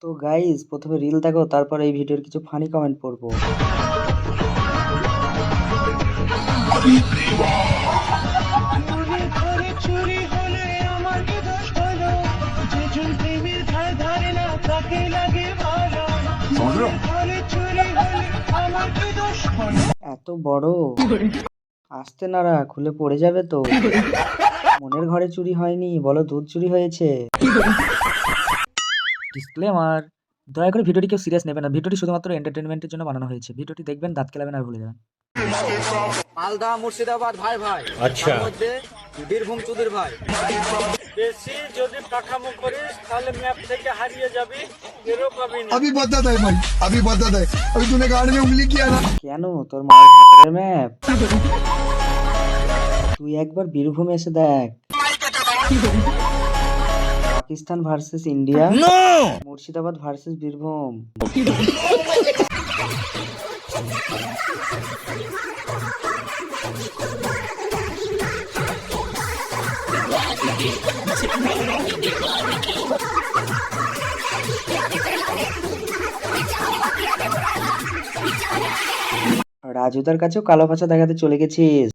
তো গাইস, প্রথমে রিল দেখো, তারপর এই ভিডিওর কিছু ফানি কমেন্ট পড়বো। এত বড় আসতে নাড়া খুলে পড়ে যাবে তো। মনের ঘরে চুরি হয়নি, বলো দুধ চুরি হয়েছে। ডিসক্লেমার, দয়া করে ভিডিওটি কেউ সিরিয়াস নেবে না। ভিডিওটি শুধুমাত্র এন্টারটেনমেন্টের জন্য বানানো হয়েছে। ভিডিওটি দেখবেন, দাঁত কেলাবেন আর ভুলে যাবেন। মালদা মুর্শিদাবাদ ভাই ভাই, আচ্ছা। তার মধ্যে বীরভূম চুদির ভাই। বেশি যদি পাকামো করিস তাহলে ম্যাপ থেকে হারিয়ে যাবি, বেরো পাবি না। अभी बता है भाई, अभी बता है। अभी तूने गाड़ी में उंगली किया ना। কেন, তোর মায়ের হাতের ম্যাপ? তুই একবার বীরভূম এসে দেখ। Pakistan versus India, Murshidabad versus Birbhum. রাজুদার কাছেও কালো ভাষা দেখাতে চলে গেছিস।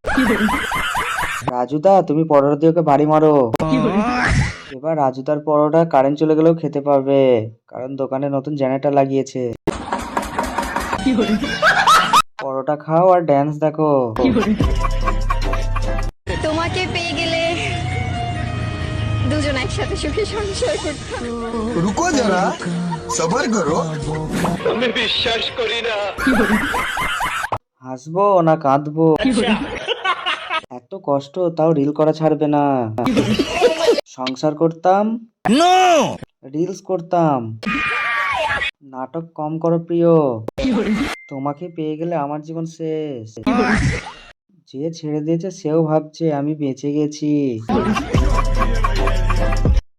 রাজুদা, তুমি পরোটা দিয়ে ওকে বাড়ি মারো। এবার রাজুদার পরোটা কারেন্ট চলে গেলেও খেতে পারবে, কারণ দোকানে নতুন জেনারেটর লাগিয়েছে। পরোটা খাও আর ড্যান্স দেখো। তোমাকে পেয়ে গেলে দুজন একসাথে সুখে সংসার করতাম। रुको जरा, सबर करो। হাসবো না কাঁদবো? এত কষ্ট তাও রিল করা ছাড়বে না। সংসার করতাম, রিলস করতাম। নাটক কম করো প্রিয়, তোমাকে পেয়ে গেলে আমার জীবন শেষ। যে ছেড়ে দিয়েছে সেও ভাবছে আমি বেঁচে গেছি।